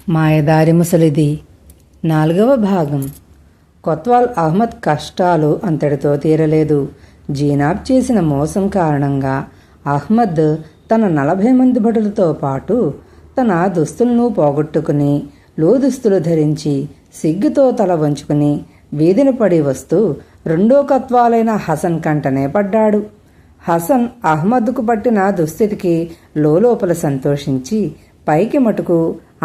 మాయదారి ముసలిది 4వ భాగం. కొత్వాల్ అహ్మద్ కష్టాలు అంతటితో తీరలేదు. జీనాబ్ చేసిన మోసం కారణంగా అహ్మద్ తన 40 మంది భటులతో పాటు తన దుస్తులను పోగొట్టుకుని లోదుస్తులు ధరించి సిగ్గుతో తల వంచుకుని వీధిన పడి వస్తూ రెండో కత్వాలైన హసన్ కంటనే పడ్డాడు. హసన్ అహ్మద్కు పట్టిన దుస్థితికి లోపల సంతోషించి పైకి మటుకు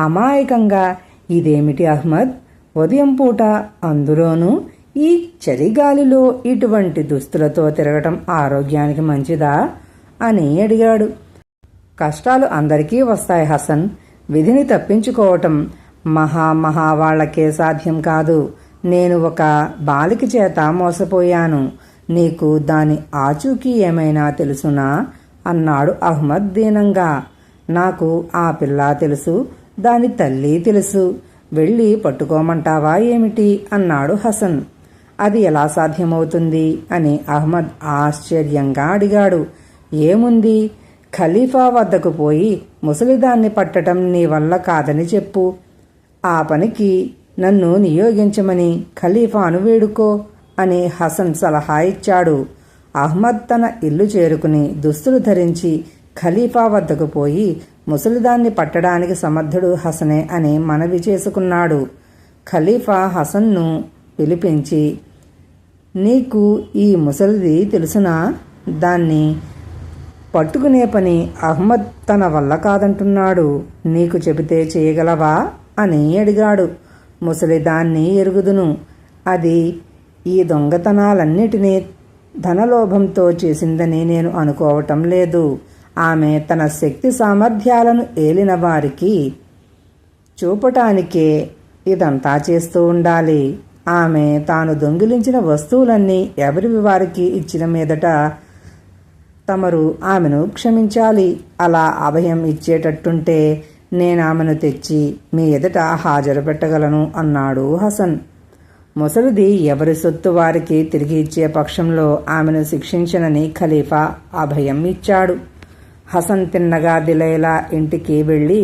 అమాయకంగా, ఇదేమిటి అహ్మద్, ఉదయం పూట అందులోనూ ఈ చలిగాలిలో ఇటువంటి దుస్తులతో తిరగటం ఆరోగ్యానికి మంచిదా అని అడిగాడు. కష్టాలు అందరికీ వస్తాయి హసన్. విధిని తప్పించుకోవటం మహా వాళ్లకే సాధ్యం కాదు. నేను ఒక బాలిక చేత మోసపోయాను. నీకు దాని ఆచూకీ ఏమైనా తెలుసునా అన్నాడు అహ్మద్ దీనంగా. నాకు ఆ పిల్ల తెలుసు, దాని తల్లి తెలుసు. వెళ్ళి పట్టుకోమంటావా ఏమిటి అన్నాడు హసన్. అది ఎలా సాధ్యమవుతుంది అని అహ్మద్ ఆశ్చర్యంగా అడిగాడు. ఏముంది, ఖలీఫా వద్దకు పోయి ముసలిదాన్ని పట్టటం నీ వల్ల కాదని చెప్పు. ఆ పనికి నన్ను నియోగించమని ఖలీఫాను వేడుకో అని హసన్ సలహా ఇచ్చాడు. అహ్మద్ తన ఇల్లు చేరుకుని దుస్తులు ధరించి ఖలీఫా వద్దకు పోయి ముసలిదాన్ని పట్టడానికి సమర్థుడు హసనే అని మనవి చేసుకున్నాడు. ఖలీఫా హసన్ను పిలిపించి, నీకు ఈ ముసలిది తెలుసునా? దాన్ని పట్టుకునే పని అహ్మద్ తన వల్ల కాదంటున్నాడు. నీకు చెబితే చేయగలవా అని అడిగాడు. ముసలిదాన్ని ఎరుగుదును. అది ఈ దొంగతనాలన్నిటినీ ధనలోభంతో చేసిందని నేను అనుకోవటం లేదు. ఆమె తన శక్తి సామర్థ్యాలను ఏలిన వారికి చూపటానికే ఇదంతా చేస్తూ ఉండాలి. ఆమె తాను దొంగిలించిన వస్తువులన్నీ ఎవరివి వారికి ఇచ్చిన మీదట తమరు ఆమెను క్షమించాలి. అలా అభయం ఇచ్చేటట్టుంటే నేనామెను తెచ్చి మీ ఎదుట హాజరు పెట్టగలను అన్నాడు హసన్. ముసలిది ఎవరి సొత్తు వారికి తిరిగి ఇచ్చే పక్షంలో ఆమెను శిక్షించనని ఖలీఫా అభయం ఇచ్చాడు. హసన్ తిన్నగా దిలైలా ఇంటికి వెళ్ళి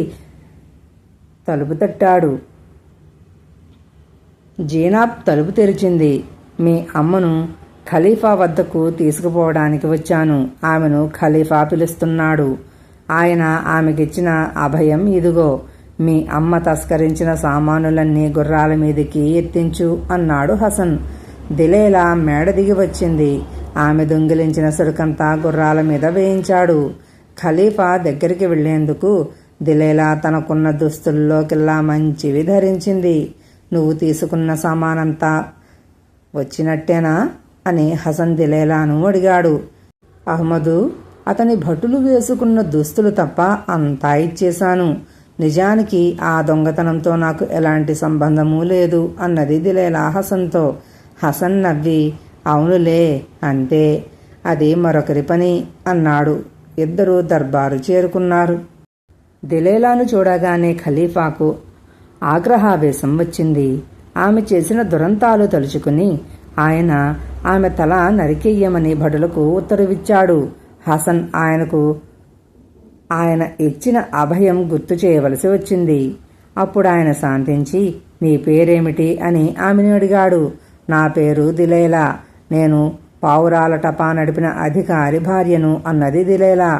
తలుపు తట్టాడు. జీనాబ్ తలుపు తెరిచింది. మీ అమ్మను ఖలీఫా వద్దకు తీసుకుపోవడానికి వచ్చాను. ఆమెను ఖలీఫా పిలుస్తున్నాడు. ఆయన ఆమెకిచ్చిన అభయం ఇదిగో. మీ అమ్మ తస్కరించిన సామానులన్నీ గుర్రాల మీదికి ఎత్తించు అన్నాడు హసన్. దిలేలా మేడ దిగి వచ్చింది. ఆమె దొంగిలించిన సరుకంతా గుర్రాల మీద వేయించాడు. ఖలీఫా దగ్గరికి వెళ్లేందుకు దిలేలా తనకున్న దుస్తుల్లోకెల్లా మంచివి ధరించింది. నువ్వు తీసుకున్న సామానంతా వచ్చినట్టేనా అని హసన్ దిలేలాను అడిగాడు. అహ్మదు, అతని భటులు వేసుకున్న దుస్తులు తప్ప అంతా ఇచ్చేశాను. నిజానికి ఆ దొంగతనంతో నాకు ఎలాంటి సంబంధమూ లేదు అన్నది దిలేలా హసన్తో. హసన్ నవ్వి, అవునులే, అంతే, అది మరొకరి పని అన్నాడు. ఇద్దరూ దర్బారు చేరుకున్నారు. దిలేలాను చూడగానే ఖలీఫాకు ఆగ్రహావేశం వచ్చింది. ఆమె చేసిన దురంతాలు తలుచుకుని ఆయన ఆమె తల నరికెయ్యమని భటులకు ఉత్తర్విచ్చాడు. హసన్ ఆయన ఇచ్చిన అభయం గుర్తు చేయవలసి వచ్చింది. అప్పుడు ఆయన శాంతించి, నీ పేరేమిటి అని ఆమెను అడిగాడు. నా పేరు దిలేలా. నేను పావురాల టపా నడిపిన అధికారి భార్యను అన్నది దిలేలా.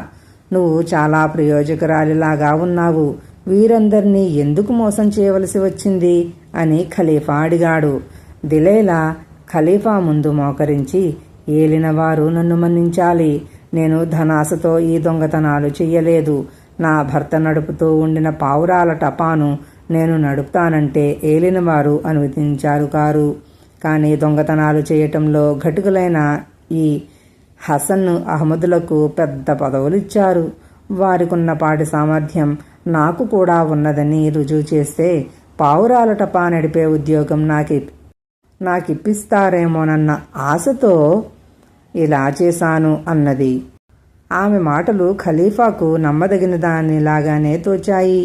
నువ్వు చాలా ప్రయోజకురాలిలాగా ఉన్నావు. వీరందరినీ ఎందుకు మోసం చేయవలసి వచ్చింది అని ఖలీఫా అడిగాడు. దిలేలా ఖలీఫా ముందు మోకరించి, ఏలినవారు నన్ను మన్నించాలి. నేను ధనాశతో ఈ దొంగతనాలు చెయ్యలేదు. నా భర్త నడుపుతూ ఉండిన పావురాల టపాను నేను నడుపుతానంటే ఏలినవారు అనుమతించారు కారు. కానీ దొంగతనాలు చేయటంలో ఘటుకులైన ఈ హసన్ అహ్మదులకు పెద్ద పదవులు ఇచ్చారు. వారికున్నపాటి సామర్థ్యం నాకు కూడా ఉన్నదని రుజువు చేస్తే పావురాల టపా నడిపే ఉద్యోగం నాకిప్పిస్తారేమోనన్న ఆశతో ఇలా చేశాను అన్నది. ఆమె మాటలు ఖలీఫాకు నమ్మదగిన దానిలాగానే తోచాయి.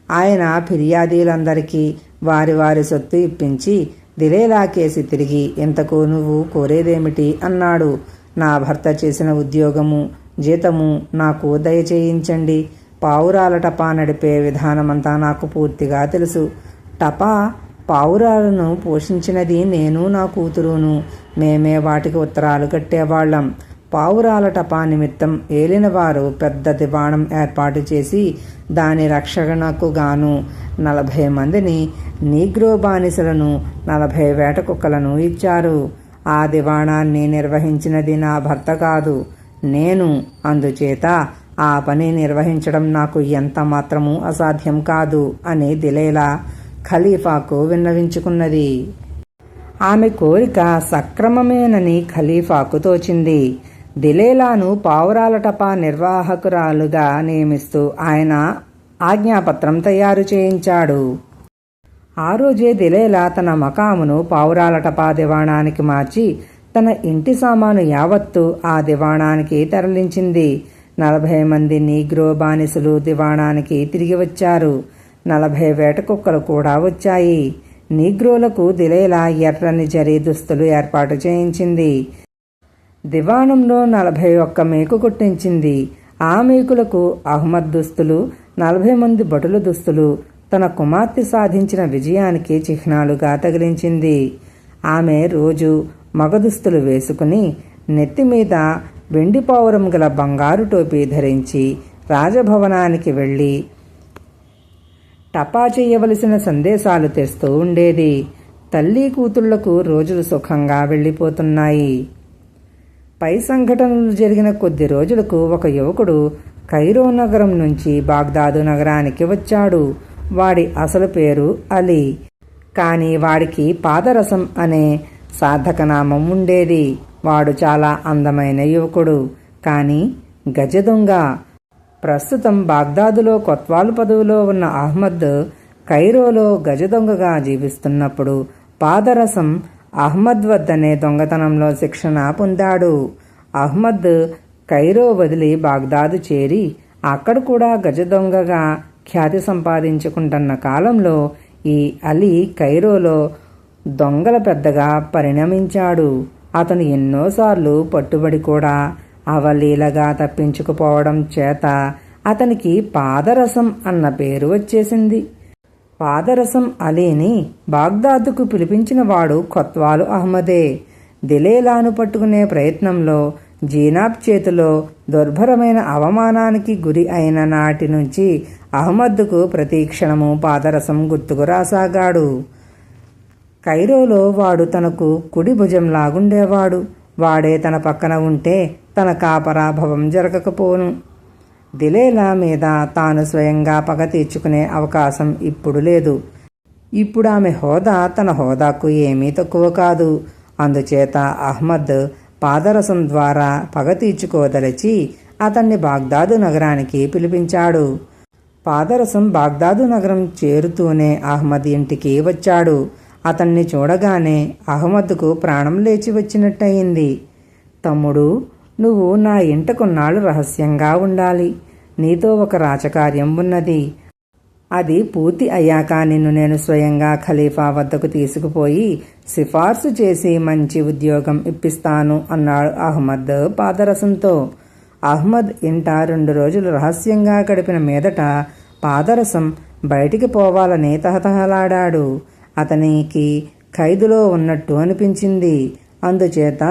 ఆయన ఫిర్యాదీలందరికీ వారి వారి సొత్తు ఇప్పించి దిలేలా కేసి తిరిగి, ఇంతకు నువ్వు కోరేదేమిటి అన్నాడు. నా భర్త చేసిన ఉద్యోగము, జీతము నాకు దయచేయించండి. పావురాల టపా నడిపే విధానమంతా నాకు పూర్తిగా తెలుసు. టపా పావురాలను పోషించినది నేను, నా కూతురును. మేమే వాటికి ఉత్తరాలు కట్టేవాళ్ళం. పావురాల టపా నిమిత్తం ఏలినవారు పెద్ద దివాణం ఏర్పాటు చేసి దాని రక్షణకు గాను 40 మందిని నీగ్రో బానిసలను, 40 వేట కుక్కలను ఇచ్చారు. ఆ దివాణాన్ని నిర్వహించినది నా భర్త కాదు, నేను. అందుచేత ఆ పని నిర్వహించడం నాకు ఎంత మాత్రమూ అసాధ్యం కాదు అని దిలైలా ఖలీఫాకు విన్నవించుకున్నది. ఆమె కోరిక సక్రమమేనని ఖలీఫాకు తోచింది. దిలైలాను పావురాల టపా నిర్వాహకురాలుగా నియమిస్తూ ఆయన ఆజ్ఞాపత్రం తయారు చేయించాడు. ఆ రోజే దిలైలా తన మకామును పావురాల టపా దివాణానికి మార్చి తన ఇంటి సామాను యావత్తు ఆ దివాణానికి తరలించింది. 40 మంది నీగ్రో బానిసలు దివాణానికి తిరిగి వచ్చారు. 40 వేట కుక్కలు కూడా వచ్చాయి. నీగ్రోలకు దిలైలా ఎర్రని జరీ దుస్తులు ఏర్పాటు చేయించింది. దివాణంలో 41 మేకు కొట్టించింది. ఆ మేకులకు అహ్మద్ దుస్తులు, 40 మంది భటుల దుస్తులు తన కుమార్తె సాధించిన విజయానికి చిహ్నాలుగా తగిలించింది. ఆమె రోజు మగ దుస్తులు వేసుకుని నెత్తిమీద వెండి పావురం గల బంగారు టోపీ ధరించి రాజభవనానికి వెళ్ళి టపా చేయవలసిన సందేశాలు తెస్తూ ఉండేది. తల్లి కూతుళ్లకు రోజులు సుఖంగా వెళ్ళిపోతున్నాయి. పై సంఘటనలు జరిగిన కొద్ది రోజులకు ఒక యువకుడు కైరో నగరం నుంచి బాగ్దాదు నగరానికి వచ్చాడు. వాడి అసలు పేరు అలీ. కానీ వాడికి పాదరసం అనే సార్థకనామం ఉండేది. వాడు చాలా అందమైన యువకుడు, కానీ గజదొంగ. ప్రస్తుతం బాగ్దాదులో కొత్వాలు పదవిలో ఉన్న అహ్మద్ కైరోలో గజదొంగగా జీవిస్తున్నప్పుడు పాదరసం అహ్మద్ వద్దనే దొంగతనంలో శిక్షణ పొందాడు. అహ్మద్ కైరో వదిలి బాగ్దాదు చేరి అక్కడ కూడా గజదొంగగా ఖ్యాతి సంపాదించుకుంటున్న కాలంలో ఈ అలీ కైరోలో దొంగల పెద్దగా పరిణమించాడు. అతను ఎన్నోసార్లు పట్టుబడి కూడా అవలీలగా తప్పించుకుపోవడం చేత అతనికి పాదరసం అన్న పేరు వచ్చేసింది. పాదరసం అలీని బాగ్దాదుకు పిలిపించిన వాడు కొత్వాలు అహ్మదే. దిలైలాను పట్టుకునే ప్రయత్నంలో జీనాబ్ చేతిలో దుర్భరమైన అవమానానికి గురి అయిన నాటి నుంచి అహ్మద్కు ప్రతి క్షణము పాదరసం గుర్తుకు రాసాగాడు. కైరోలో వాడు తనకు కుడి భుజంలాగుండేవాడు. వాడే తన పక్కన ఉంటే తన కాపరాభవం జరగకపోను. దిలైలా మీద తాను స్వయంగా పగ తీర్చుకునే అవకాశం ఇప్పుడు లేదు. ఇప్పుడు ఆమె హోదా తన హోదాకు ఏమీ తక్కువ కాదు. అందుచేత అహ్మద్ పాదరసం ద్వారా పగ తీర్చుకోదలచి అతన్ని బాగ్దాదు నగరానికి పిలిపించాడు. పాదరసం బాగ్దాదు నగరం చేరుతూనే అహ్మద్ ఇంటికి వచ్చాడు. అతన్ని చూడగానే అహ్మద్కు ప్రాణం లేచి వచ్చినట్టయింది. తమ్ముడు, నువ్వు నా ఇంట కొన్నాళ్ళు రహస్యంగా ఉండాలి. నీతో ఒక రాచకార్యం ఉన్నది. అది పూర్తి అయ్యాక నిన్ను నేను స్వయంగా ఖలీఫా వద్దకు తీసుకుపోయి సిఫార్సు చేసి మంచి ఉద్యోగం ఇప్పిస్తాను అన్నాడు అహ్మద్ పాదరసంతో. అహ్మద్ ఇంట 2 రోజులు రహస్యంగా గడిపిన మీదట పాదరసం బయటికి పోవాలని తహతహలాడాడు. అతనికి ఖైదులో ఉన్నట్టు అనిపించింది. అందుచేత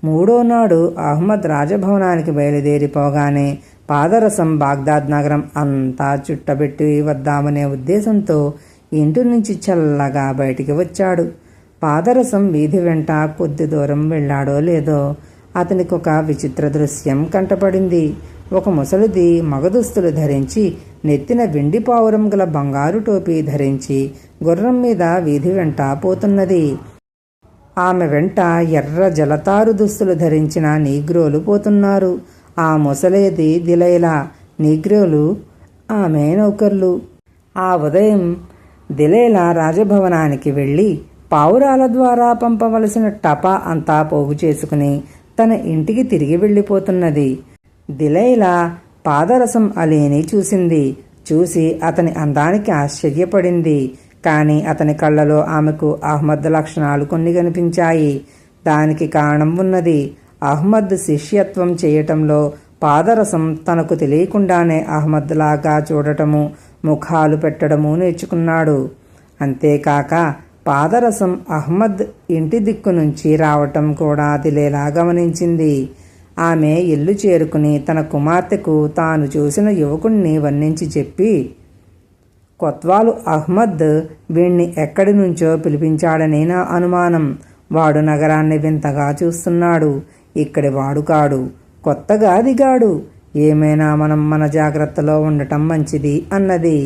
3వ నాడు అహ్మద్ రాజభవనానికి బయలుదేరిపోగానే పాదరసం బాగ్దాద్ నగరం అంతా చుట్టబెట్టి వద్దామనే ఉద్దేశంతో ఇంటి నుంచి చల్లగా బయటికి వచ్చాడు. పాదరసం వీధి వెంట కొద్ది దూరం వెళ్ళాడో లేదో అతనికి ఒక విచిత్ర దృశ్యం కంటపడింది. ఒక ముసలిది మగదుస్తులు ధరించి నెత్తిన వెండి పావురం గల బంగారు టోపీ ధరించి గుర్రం మీద వీధి వెంట పోతున్నది. ఆమె వెంట ఎర్ర జలతారు దుస్తులు ధరించిన నీగ్రోలు పోతున్నారు. ఆ ముసలేది దిలైలా, నీగ్రోలు ఆమె నౌకర్లు. ఆ ఉదయం దిలైలా రాజభవనానికి వెళ్ళి పావురాల ద్వారా పంపవలసిన టపా అంతా పోగు చేసుకుని తన ఇంటికి తిరిగి వెళ్ళిపోతున్నది. దిలైలా పాదరసం అలీని చూసింది. చూసి అతని అందానికి ఆశ్చర్యపడింది. కానీ అతని కళ్ళలో ఆమెకు అహ్మద్ లక్షణాలు కొన్ని కనిపించాయి. దానికి కారణం ఉన్నది. అహ్మద్ శిష్యత్వం చేయటంలో పాదరసం తనకు తెలియకుండానే అహ్మద్లాగా చూడటము, ముఖాలు పెట్టడము నేర్చుకున్నాడు. అంతేకాక పాదరసం అహ్మద్ ఇంటి దిక్కు నుంచి రావటం కూడా దిలేలా గమనించింది. ఆమె ఇల్లు చేరుకుని తన కుమార్తెకు తాను చూసిన యువకుణ్ణి వర్ణించి చెప్పి, కొత్వాలు అహ్మద్ వీణ్ణి ఎక్కడి నుంచో పిలిపించాడని నా అనుమానం. వాడు నగరాన్ని వింతగా చూస్తున్నాడు. ఇక్కడి వాడు కాడు, కొత్తగా దిగాడు. ఏమైనా మనం మన జాగ్రత్తలో ఉండటం మంచిది అన్నది.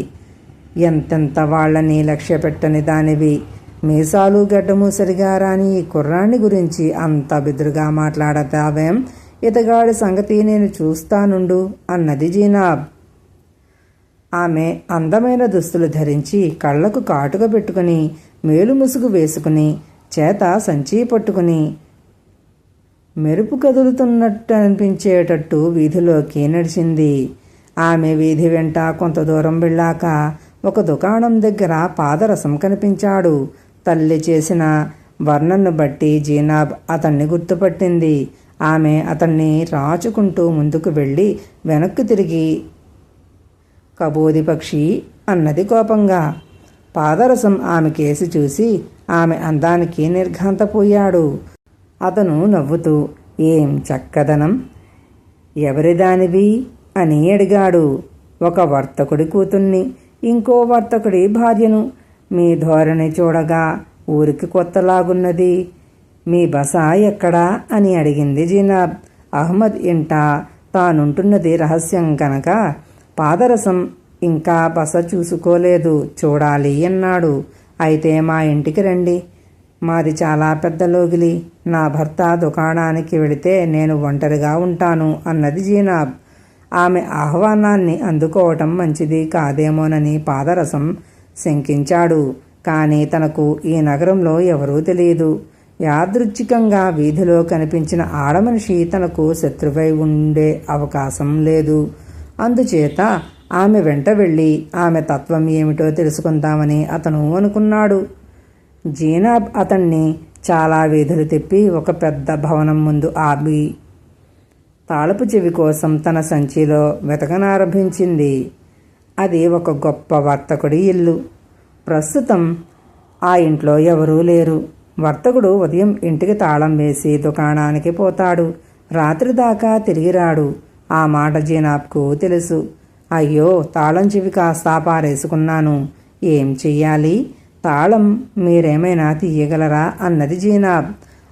ఎంతెంత వాళ్లని లక్ష్య పెట్టని దానివి, మీసాలు గడ్డము సరిగా రాని ఈ కుర్రాన్ని గురించి అంత బెదురుగా మాట్లాడతావేం? ఇతగాడి సంగతి నేను చూస్తానుండు అన్నది జీనాబ్. ఆమె అందమైన దుస్తులు ధరించి, కళ్లకు కాటుక పెట్టుకుని, మేలు ముసుగు వేసుకుని, చేత సంచి పట్టుకుని మెరుపు కదులుతున్నట్టు అనిపించేటట్టు వీధిలోకి నడిచింది. ఆమె వీధి వెంట కొంత దూరం వెళ్ళాక ఒక దుకాణం దగ్గర పాదరసం కనిపించాడు. తల్లి చేసిన వర్ణనను బట్టి జీనాబ్ అతన్ని గుర్తుపట్టింది. ఆమె అతన్ని రాచుకుంటూ ముందుకు వెళ్ళి వెనక్కు తిరిగి, కబోది పక్షి అన్నది కోపంగా. పాదరసం ఆమె కేసి చూసి ఆమె అందానికి నిర్ఘాంతపోయాడు. అతను నవ్వుతూ, ఏం చక్కదనం, ఎవరిదానివి అని అడిగాడు. ఒక వర్తకుడి కూతుర్ని, ఇంకో వర్తకుడి భార్యను. మీ ధోరణి చూడగా ఊరికి కొత్తలాగున్నది. మీ బస ఎక్కడా అని అడిగింది జీనాబ్. అహ్మద్ ఇంట తానుంటున్నది రహస్యం కనుక పాదరసం ఇంకా బస చూసుకోలేదు, చూడాలి అన్నాడు. అయితే మా ఇంటికి రండి, మాది చాలా పెద్ద లోగిలి. నా భర్త దుకాణానికి వెళితే నేను ఒంటరిగా ఉంటాను అన్నది జీనాబ్. ఆమె ఆహ్వానాన్ని అందుకోవటం మంచిది కాదేమోనని పాదరసం శంకించాడు. కానీ తనకు ఈ నగరంలో ఎవరూ తెలియదు. యాదృచ్ఛికంగా వీధిలో కనిపించిన ఆడమనిషి తనకు శత్రువై ఉండే అవకాశం లేదు. అందుచేత ఆమె వెంట వెళ్ళి ఆమె తత్వం ఏమిటో తెలుసుకుందామని అతను అనుకున్నాడు. జీనాబ్ అతన్ని చాలా వీధులు తిప్పి ఒక పెద్ద భవనం ముందు ఆపి తాళపు చెవి కోసం తన సంచిలో వెతకనారంభించింది. అది ఒక గొప్ప వర్తకుడి ఇల్లు. ప్రస్తుతం ఆ ఇంట్లో ఎవరూ లేరు. వర్తకుడు ఉదయం ఇంటికి తాళం వేసి దుకాణానికి పోతాడు. రాత్రి దాకా తిరిగి రాడు. ఆ మాట జీనాబ్కు తెలుసు. అయ్యో, తాళం చెవి కాస్త పారేసుకున్నాను, ఏం చెయ్యాలి? తాళం మీరేమైనా తీయగలరా అన్నది జీనాబ్.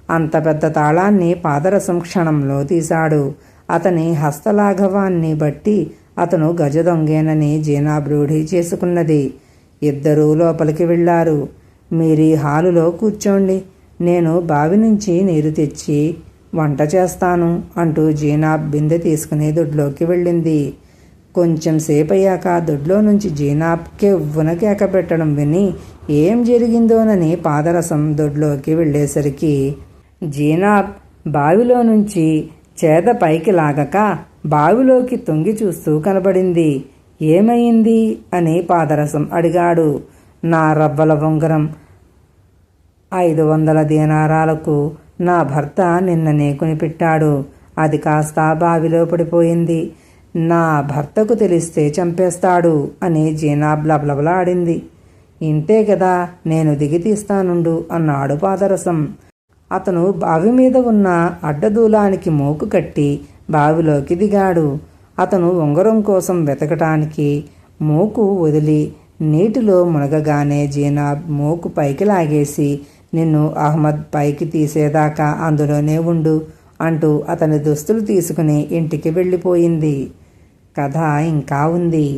అంత పెద్ద తాళాన్ని పాదరసం క్షణంలో తీశాడు. అతని హస్తలాఘవాన్ని బట్టి అతను గజదొంగేనని జీనాబ్ రూఢి చేసుకున్నది. ఇద్దరూ లోపలికి వెళ్లారు. మీరీ హాలులో కూర్చోండి, నేను బావి నుంచి నీరు తెచ్చి వంట చేస్తాను అంటూ జీనాబ్ బిందె తీసుకుని దొడ్లోకి వెళ్ళింది. కొంచెం సేపయ్యాక దొడ్లో నుంచి జీనాబ్ కెవ్వున కేక పెట్టడం విని ఏం జరిగిందోనని పాదరసం దొడ్లోకి వెళ్ళేసరికి జీనాబ్ బావిలో నుంచి చేద పైకి లాగక బావిలోకి తొంగి చూస్తూ కనబడింది. ఏమైంది అని పాదరసం అడిగాడు. నా రవ్వల ఉంగరం 500 దీనారాలకు నా భర్త నిన్ననే కొనిపెట్టాడు. అది కాస్త బావిలో పడిపోయింది. నా భర్తకు తెలిస్తే చంపేస్తాడు అని జీనాబ్ లబలబలాడింది. ఇంతే కదా, నేను దిగి తీస్తానుండు అన్నాడు పాదరసం. అతను బావి మీద ఉన్న అడ్డదూలానికి మోకు కట్టి బావిలోకి దిగాడు. అతను ఉంగరం కోసం వెతకటానికి మోకు వదిలి నీటిలో మునగగానే జీనాబ్ మోకు పైకి లాగేసి, నిన్ను అహ్మద్ పైకి తీసేదాకా అందులోనే ఉండు అంటూ అతని దుస్తులు తీసుకుని ఇంటికి వెళ్ళిపోయింది. కథ ఇంకా ఉంది.